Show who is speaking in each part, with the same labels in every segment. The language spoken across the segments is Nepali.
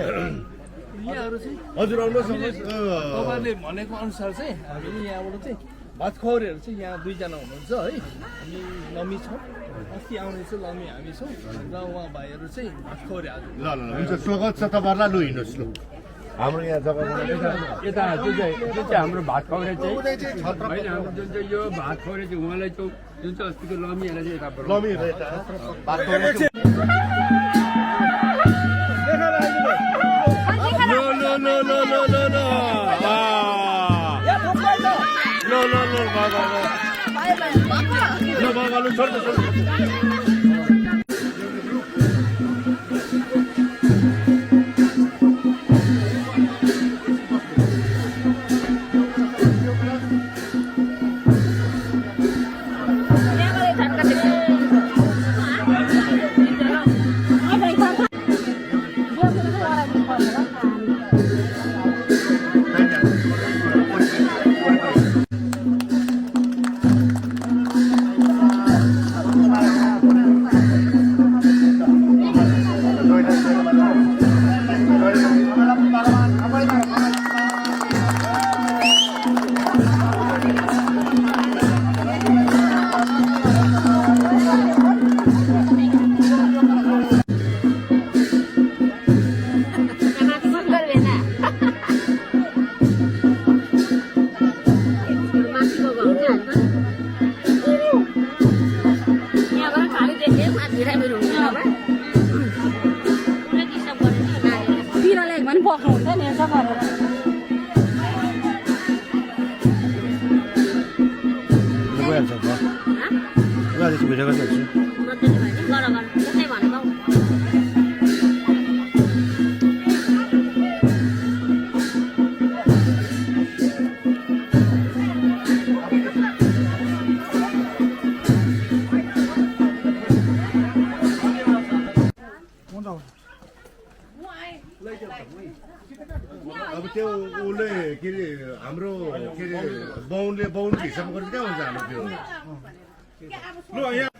Speaker 1: यहाँहरु चाहिँ
Speaker 2: हजुर आउनुहोस्
Speaker 1: तपाईहरुले भनेको अनुसार चाहिँ हामीले यहाँबाट चाहिँ भात खुवाउनेहरु चाहिँ यहाँ दुईजना हुनुहुन्छ है हामी लमी छौँ अस्ति आउने चाहिँ लमी हामी छौँ र उहाँ भाइहरू चाहिँ भात खुवाउने आज
Speaker 2: ल ल हुन्छ स्वागत छ तपाईँहरूलाई लु हिँड्नुहोस् लु हाम्रो यहाँ जग्गा
Speaker 3: यता जुन चाहिँ हाम्रो भात खुवाउने चाहिँ होइन हाम्रो जुन चाहिँ यो भात खुवाउने चाहिँ उहाँलाई चाहिँ जुन चाहिँ अस्तिको लमीहरूलाई चाहिँ यता
Speaker 2: लमी भात खुवाउने अब त्यो उसले के अरे हाम्रो के अरे बाहुनले बाहुनको हिसाब गरेर कहाँ हुन्छ हाम्रो त्यो ल यहाँ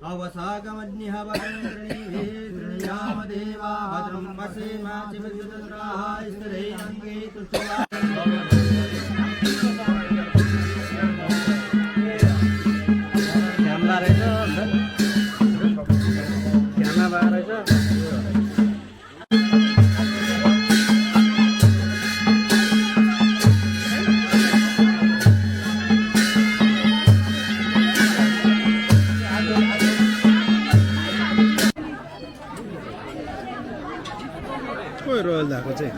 Speaker 4: अवसागमन्यः वदन्त्रणीयाम देवा भद्रं वसेमा चिवजुतत्राः स्थिरैरङ्गे तुष्टवा क्यामेरा रहेछ क्यामेरा रहेछ
Speaker 5: रोयल धाको चाहिँ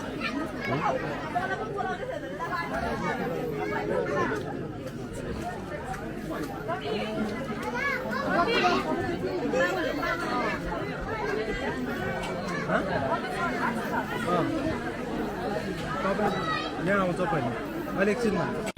Speaker 5: यहाँ आउँछ पहिला अहिले एकछिनमा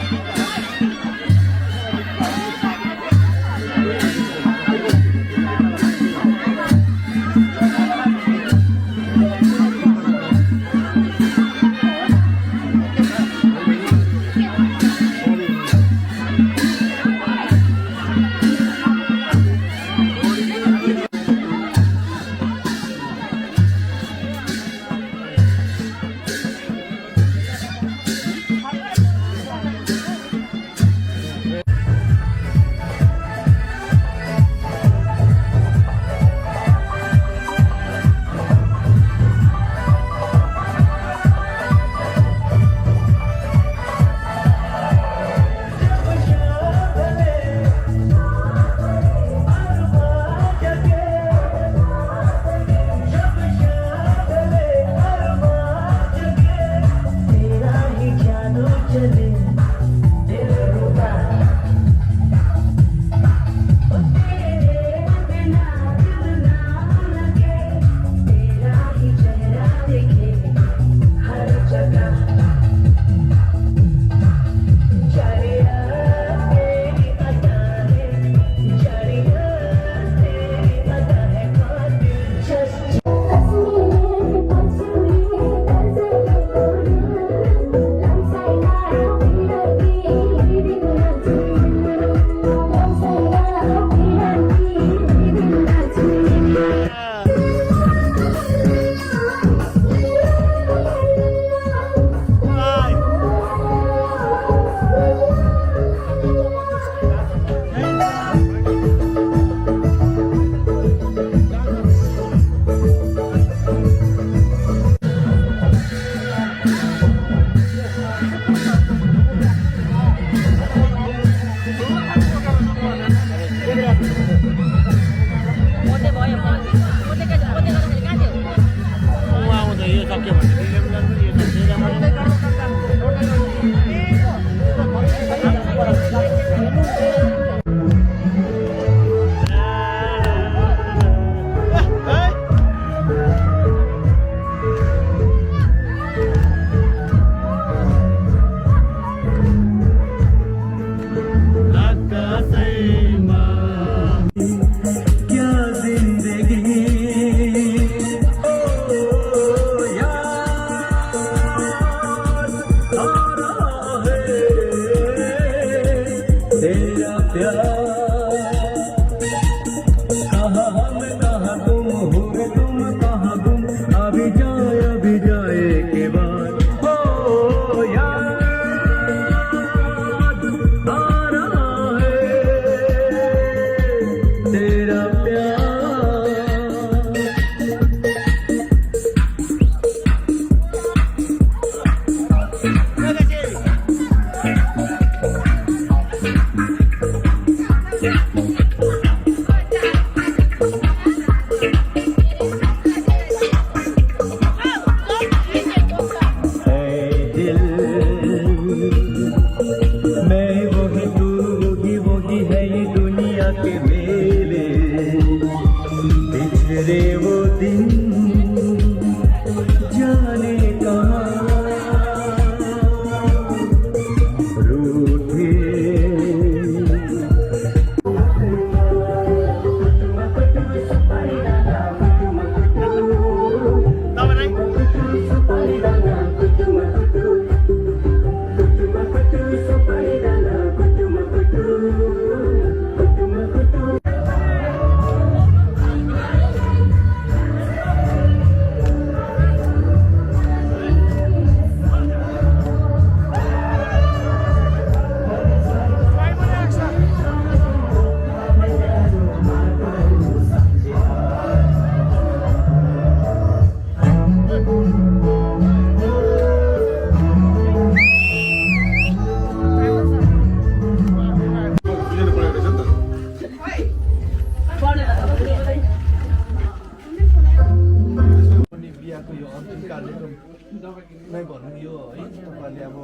Speaker 1: नै भनौँ यो है तपाईँले अब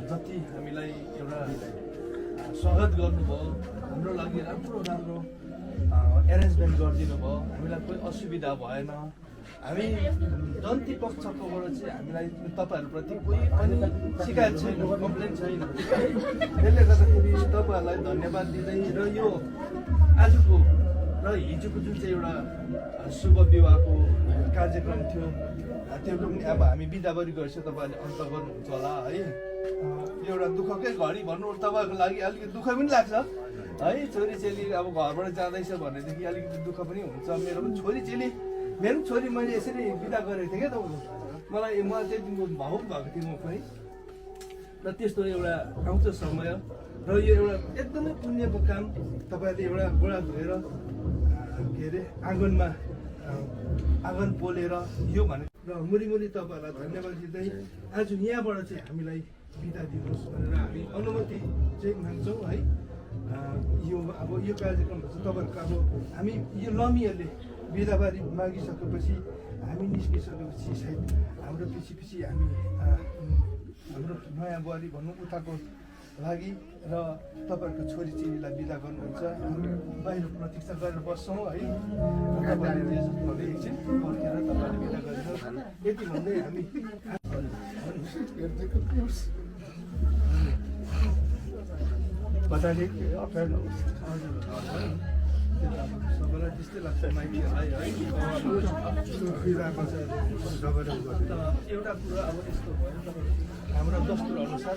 Speaker 1: जति हामीलाई एउटा स्वागत गर्नुभयो हाम्रो लागि राम्रो राम्रो एरेन्जमेन्ट गरिदिनु भयो हामीलाई कोही असुविधा भएन हामी जन्ती पक्षकोबाट चाहिँ हामीलाई तपाईँहरूप्रति कोही पनि शिकायत छैन कम्प्लेन छैन त्यसले गर्दाखेरि तपाईँहरूलाई धन्यवाद दिँदै र यो आजको र हिजोको जुन चाहिँ एउटा शुभ विवाहको कार्यक्रम थियो त्यो पनि अब हामी बिदाबरी गरेपछि तपाईँहरूले अन्त गर्नुहुन्छ होला है एउटा दुःखकै घडी भन्नु तपाईँको लागि अलिकति दुःख पनि लाग्छ है छोरीचेली अब घरबाट जाँदैछ भनेदेखि अलिकति दुःख पनि हुन्छ मेरो पनि छोरीचेली मेरो पनि छोरी मैले यसरी बिदा गरेको थिएँ क्या तपाईँको मलाई त्यही दिनको भावुक भएको थिएँ म पनि र त्यस्तो एउटा आउँछ समय र यो एउटा एकदमै पुण्यको काम तपाईँले एउटा गोडा धोएर के अरे आँगन पोलेर यो भने र मुरी तपाईँहरूलाई धन्यवाद दिँदै आज यहाँबाट चाहिँ हामीलाई बिदा दिनुहोस् भनेर हामी अनुमति चाहिँ माग्छौँ है यो अब यो कार्यक्रमहरू चाहिँ तपाईँहरूको अब हामी यो लमीहरूले बिदाबारी मागिसकेपछि हामी निस्किसकेपछि सायद हाम्रो पछि हामी हाम्रो नयाँ बुहारी भनौँ उताको लागि र तपाईँहरूको छोरीचेलीलाई बिदा गर्नुहुन्छ हामी बाहिर प्रतीक्षा गरेर बस्छौँ है तपाईँले एकछिन पर्खेर तपाईँले बिदा गरिदिनुहोस् यति भन्दै हामी बताले अप्ठ्यारो सबैलाई त्यस्तै लाग्छ माइतीहरूलाई है बिदाको चाहिँ एउटा कुरा अब यस्तो भयो हाम्रो दस्तुर अनुसार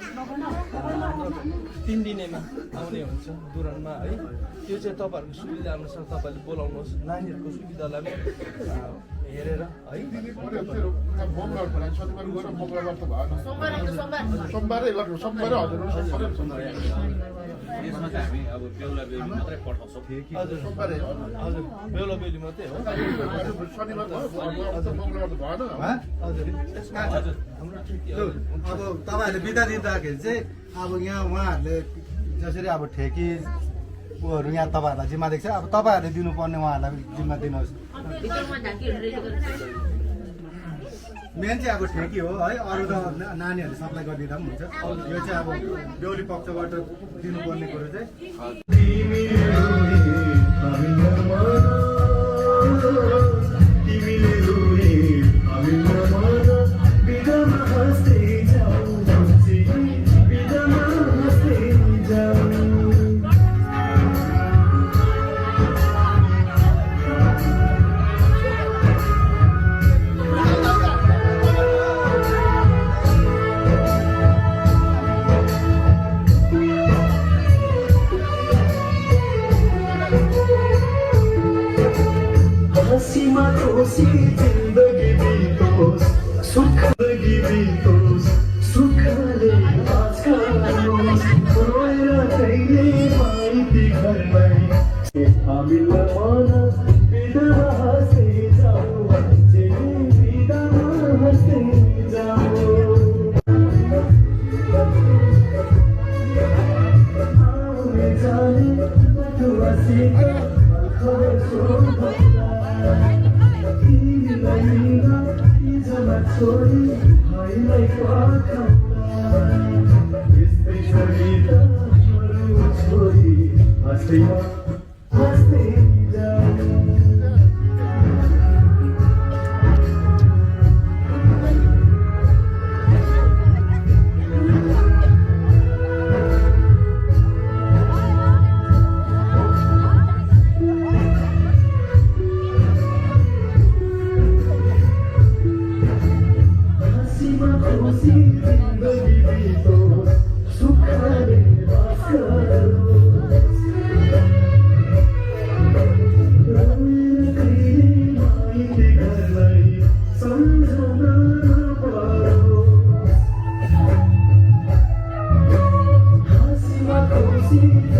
Speaker 1: 3 दिनेमा आउने हुन्छ दुरानमा है त्यो चाहिँ तपाईँहरूको सुविधा अनुसार तपाईँले बोलाउनुहोस् नानीहरूको सुविधालाई पनि हेरेर है
Speaker 6: यसमा चाहिँ हामी अब बेहुला बेहुली मात्रै पठाउँछौँ
Speaker 1: हजुर बेहुला बेहुली मात्रै हो
Speaker 4: अब तपाईँहरूले बिदा दिँदाखेरि चाहिँ अब यहाँ उहाँहरूले जसरी अब ठेकीहरू यहाँ तपाईँहरूलाई जिम्मा दिएको छ अब तपाईँहरूले दिनुपर्ने उहाँहरूलाई जिम्मा दिनुहोस् मेन चाहिँ अब ठेकी हो है अरू त नानीहरूले सप्लाई गरिदिँदा पनि हुन्छ यो चाहिँ अब बेहुली पक्षबाट दिनुपर्ने कुरो चाहिँ
Speaker 7: जिंदगी बीतोस सुखदगी बीतोस सुखले आजकालोस रोएर कहिले माइती घरमै हामीलाई मन बिदामा हाँस्दै जाऊ जे बिदामा हाँस्दै जाऊ आउने जाने बटुवासित खबर सोध छोरी भाइलाई यस्तै छोरी त छोरी हाँस्दैमा हाँस्दै see